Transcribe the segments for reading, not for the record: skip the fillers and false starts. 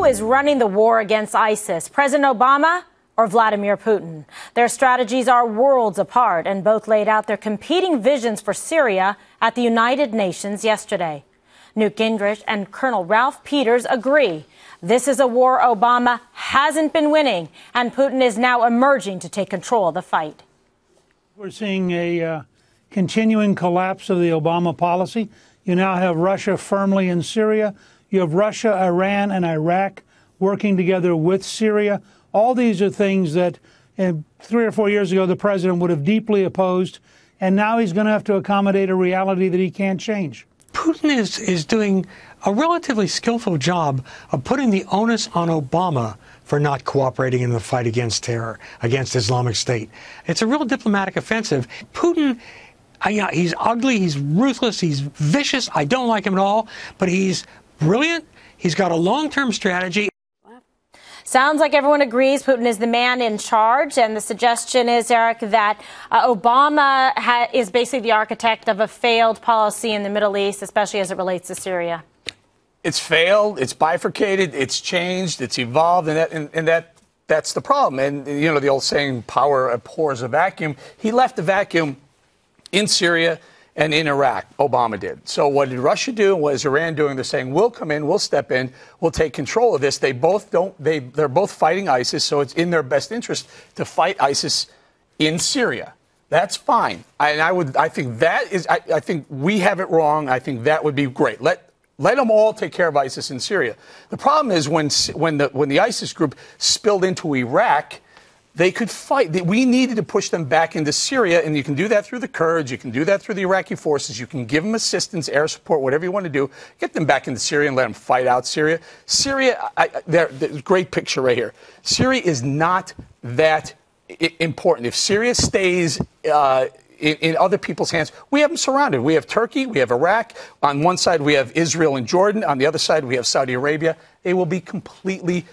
Who is running the war against ISIS, President Obama or Vladimir Putin? Their strategies are worlds apart, and both laid out their competing visions for Syria at the United Nations yesterday. Newt Gingrich and Colonel Ralph Peters agree. This is a war Obama hasn't been winning, and Putin is now emerging to take control of the fight. We're seeing a continuing collapse of the Obama policy. You now have Russia firmly in Syria. You have Russia, Iran, and Iraq working together with Syria. All these are things that 3 or 4 years ago the president would have deeply opposed, and now he's going to have to accommodate a reality that he can't change. Putin is doing a relatively skillful job of putting the onus on Obama for not cooperating in the fight against terror, against Islamic State. It's a real diplomatic offensive. Putin, he's ugly, he's ruthless, he's vicious. I don't like him at all, but he's brilliant. He's got a long-term strategy. Sounds like everyone agrees Putin is the man in charge, and the suggestion is, Eric, that Obama is basically the architect of a failed policy in the Middle East, especially as it relates to Syria. It's failed, it's bifurcated, it's changed, it's evolved, and that's the problem. And, you know, the old saying, power abhors a vacuum. He left the vacuum in Syria and in Iraq. Obama did. So what did Russia do? What is Iran doing? They're saying, we'll come in, we'll step in, we'll take control of this. They're both fighting ISIS, so it's in their best interest to fight ISIS in Syria. That's fine. I think we have it wrong. I think that would be great. Let them all take care of ISIS in Syria. The problem is when the ISIS group spilled into Iraq, they could fight. We needed to push them back into Syria, and you can do that through the Kurds. You can do that through the Iraqi forces. You can give them assistance, air support, whatever you want to do. Get them back into Syria and let them fight out Syria. Syria, there's a great picture right here. Syria is not that important. If Syria stays in other people's hands, we have them surrounded. We have Turkey, we have Iraq. On one side, we have Israel and Jordan. On the other side, we have Saudi Arabia. They will be completely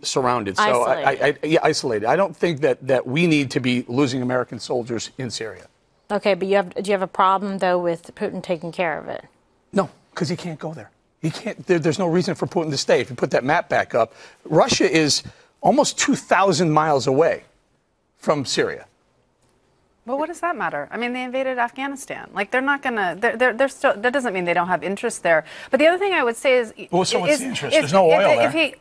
surrounded. Isolated. So isolated. I don't think that we need to be losing American soldiers in Syria. Okay, but do you have a problem, though, with Putin taking care of it? No, because he can't go there. He can't. There's no reason for Putin to stay. If you put that map back up, Russia is almost 2,000 miles away from Syria. Well, what does that matter? I mean, they invaded Afghanistan. Like, they're not going to, they're still, that doesn't mean they don't have interest there. But the other thing I would say is... Well, so what's the interest? There's no oil there.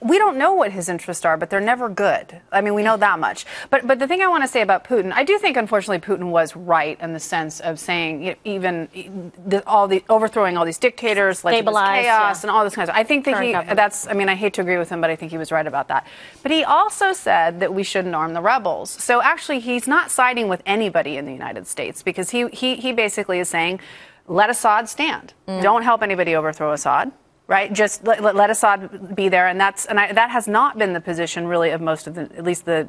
We don't know what his interests are, but they're never good. I mean, we know that much. But the thing I want to say about Putin, I do think, unfortunately, Putin was right in the sense of saying overthrowing all these dictators, led to this chaos and all this kind of stuff. I think that I hate to agree with him, but I think he was right about that. But he also said that we shouldn't arm the rebels. So actually, he's not siding with anybody in the United States, because he basically is saying, let Assad stand. Don't help anybody overthrow Assad. Right, just let Assad be there, and that has not been the position really of most of at least the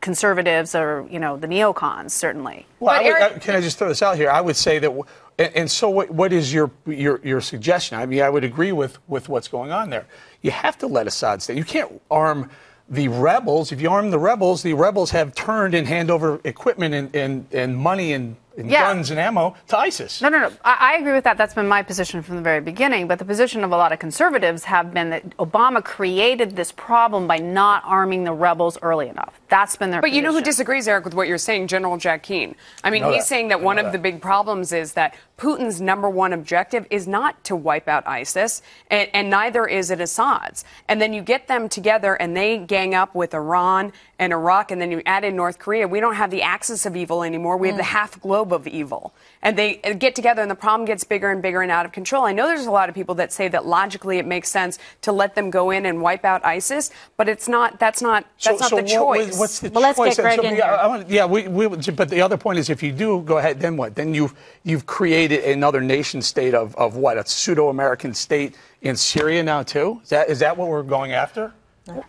conservatives or the neocons certainly. Well, can I just throw this out here? I would say that, and so what is your suggestion? I mean, I would agree with what's going on there. You have to let Assad stay. You can't arm the rebels. If you arm the rebels have turned and hand over equipment and money and guns and ammo to ISIS. No. I agree with that. That's been my position from the very beginning. But the position of a lot of conservatives have been that Obama created this problem by not arming the rebels early enough. That's been their position. You know who disagrees, Eric, with what you're saying? General Jack Keane. I mean, he's saying that one of the big problems is that Putin's #1 objective is not to wipe out ISIS, and neither is it Assad's. And then you get them together and they gang up with Iran and Iraq, and then you add in North Korea. We don't have the axis of evil anymore. We have the half globe of evil. And they get together and the problem gets bigger and bigger and out of control. I know there's a lot of people that say that logically it makes sense to let them go in and wipe out ISIS, but it's not. That's not the choice. What's the choice? Let's get Greg in here. But the other point is, if you do go ahead, then what? Then you've created another nation state of what? A pseudo-American state in Syria now too? Is that what we're going after?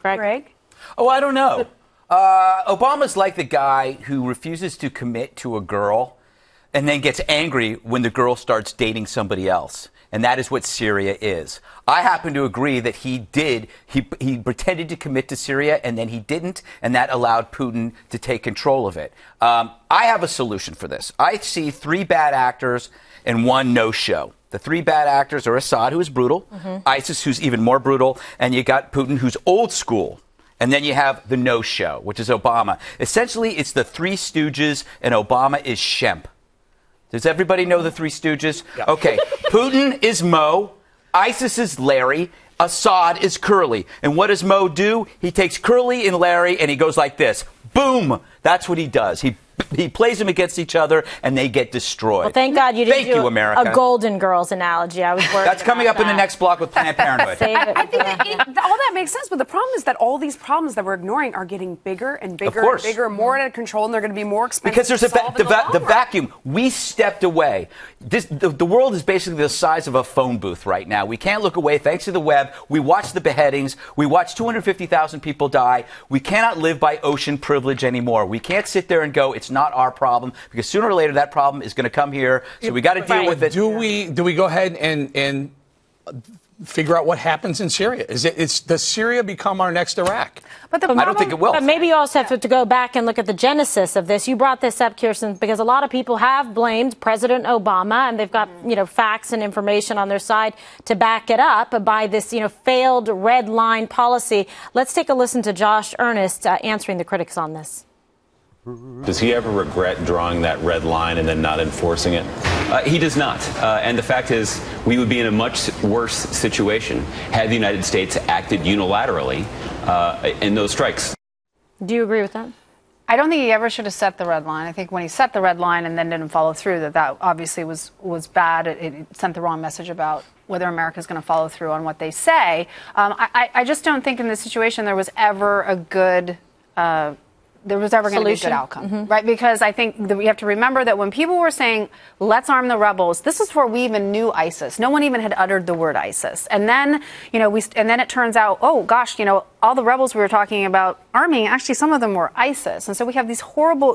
Greg? Oh, I don't know. Obama's like the guy who refuses to commit to a girl and then gets angry when the girl starts dating somebody else. And that is what Syria is. I happen to agree that he did. He pretended to commit to Syria, and then he didn't, and that allowed Putin to take control of it. I have a solution for this. I see 3 bad actors and 1 no-show. The three bad actors are Assad, who is brutal, ISIS, who's even more brutal, and you got Putin, who's old school. And then you have the no-show, which is Obama. Essentially, it's the Three Stooges, and Obama is Shemp. Does everybody know the Three Stooges? Yeah. Okay. Putin is Mo. ISIS is Larry. Assad is Curly. And what does Mo do? He takes Curly and Larry, and he goes like this. Boom! That's what he does. He plays them against each other, and they get destroyed. Well, thank God you didn't do America. A Golden Girls analogy. I was worried That's coming up in the next block with Planned Parenthood. I think all that makes sense, but the problem is that all these problems that we're ignoring are getting bigger and bigger and bigger, more out of control, and they're going to be more expensive. Because there's the vacuum. We stepped away. The world is basically the size of a phone booth right now. We can't look away thanks to the web. We watch the beheadings. We watch 250,000 people die. We cannot live by ocean privilege anymore. We can't sit there and go, it's not our problem, because sooner or later that problem is going to come here. So we got to deal with it. Do we go ahead and figure out what happens in Syria? Does Syria become our next Iraq? But I don't think it will. But maybe you also have to go back and look at the genesis of this. You brought this up, Kirsten, because a lot of people have blamed President Obama, and they've got facts and information on their side to back it up by this failed red line policy. Let's take a listen to Josh Earnest answering the critics on this. Does he ever regret drawing that red line and then not enforcing it? He does not. And the fact is, we would be in a much worse situation had the United States acted unilaterally in those strikes. Do you agree with that? I don't think he ever should have set the red line. I think when he set the red line and then didn't follow through, that obviously was bad. It sent the wrong message about whether America is going to follow through on what they say. I just don't think in this situation there was ever a good going to be a good outcome, right? Because I think that we have to remember that when people were saying, let's arm the rebels, this is before we even knew ISIS. No one even had uttered the word ISIS. And then, and then it turns out, oh gosh, all the rebels we were talking about arming, actually some of them were ISIS. And so we have these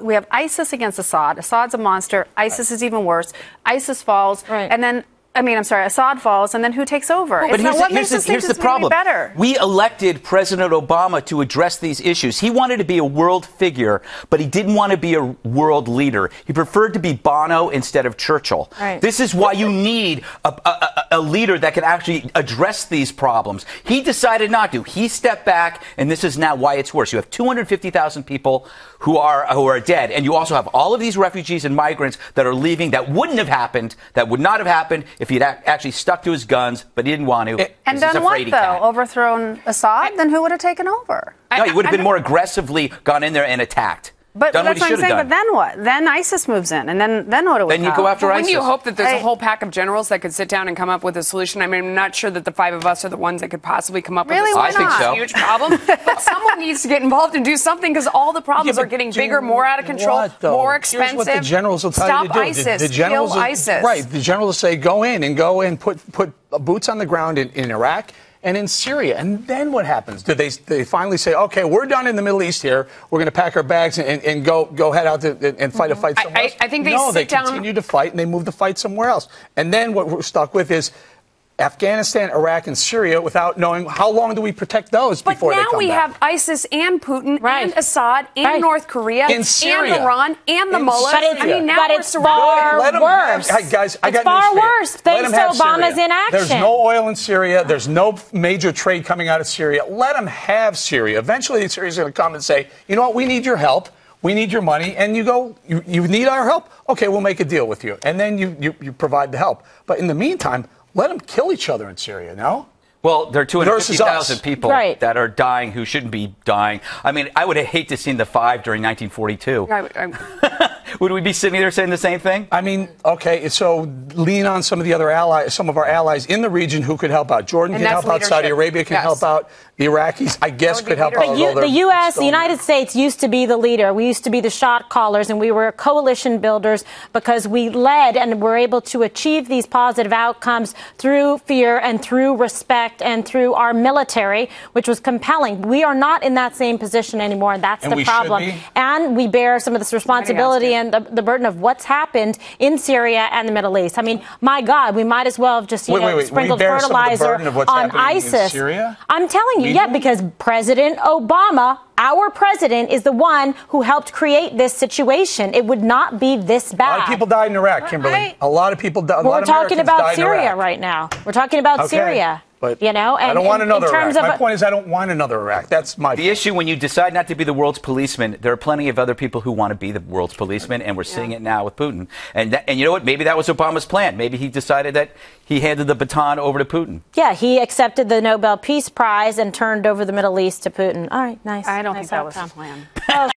we have ISIS against Assad. Assad's a monster. ISIS is even worse. ISIS falls. Right. And then Assad falls, and then who takes over? But here's the problem. We elected President Obama to address these issues. He wanted to be a world figure, but he didn't want to be a world leader. He preferred to be Bono instead of Churchill. Right. This is why you need a leader that can actually address these problems. He decided not to. He stepped back, and this is now why it's worse. You have 250,000 people who are dead, and you also have all of these refugees and migrants that are leaving that wouldn't have happened, that would not have happened if he'd actually stuck to his guns, but he didn't want to. And done what, though? Overthrown Assad? Then who would have taken over? No, he would have been more aggressively gone in there and attacked. But that's what I'm saying. But then what? Then ISIS moves in, and then what do we? Then you go after ISIS. Wouldn't you hope that there's a whole pack of generals that could sit down and come up with a solution? I mean, I'm not sure that the five of us are the ones that could possibly come up with a solution. I think so. Huge problem. But someone needs to get involved and do something, because all the problems are getting bigger, more out of control, more expensive. Here's what the generals will tell you to do. ISIS. The generals kill ISIS. Right. The generals will say, go in, put boots on the ground in Iraq and in Syria. And then what happens? Do they finally say, okay, we're done in the Middle East here. We're going to pack our bags and go head out and fight a fight somewhere else? I think they continue to fight, and they move the fight somewhere else. And then what we're stuck with is Afghanistan, Iraq, and Syria without knowing how long do we protect those before they come back. But now we have ISIS and Putin and Assad and North Korea and Iran and the mullahs. But it's far worse. Guys, I got news for you. It's far worse thanks to Obama's inaction. There's no oil in Syria. There's no major trade coming out of Syria. Let them have Syria. Eventually, Syria's going to come and say, you know what, we need your help. We need your money. And you go, you need our help? Okay, we'll make a deal with you. And then you provide the help. But in the meantime, let them kill each other in Syria, no? Well, there are 250,000 people that are dying who shouldn't be dying. I mean, I would have hated to seen the 5 during 1942. Would we be sitting there saying the same thing? I mean, okay, so lean on some of the other allies, some of our allies in the region who could help out. Jordan can help out. Saudi Arabia can help out. The Iraqis, I guess, could help out. But the U.S., the United States, used to be the leader. We used to be the shot callers, and we were coalition builders because we led and were able to achieve these positive outcomes through fear and through respect and through our military, which was compelling. We are not in that same position anymore, and that's the problem. And we bear some of this responsibility and the burden of what's happened in Syria and the Middle East. I mean, my God, we might as well have just sprinkled fertilizer on ISIS. I'm telling you, because President Obama Our president is the one who helped create this situation. It would not be this bad. A lot of people died in Iraq, Kimberly. A lot of people died. We're talking about Syria right now. We're talking about Syria. But you know, and I don't want another Iraq. My point is, I don't want another Iraq. That's my The issue when you decide not to be the world's policeman, there are plenty of other people who want to be the world's policeman, and we're seeing it now with Putin. And you know what? Maybe that was Obama's plan. Maybe he decided that he handed the baton over to Putin. Yeah, he accepted the Nobel Peace Prize and turned over the Middle East to Putin. All right, nice. I don't nice think outcome. that was his plan.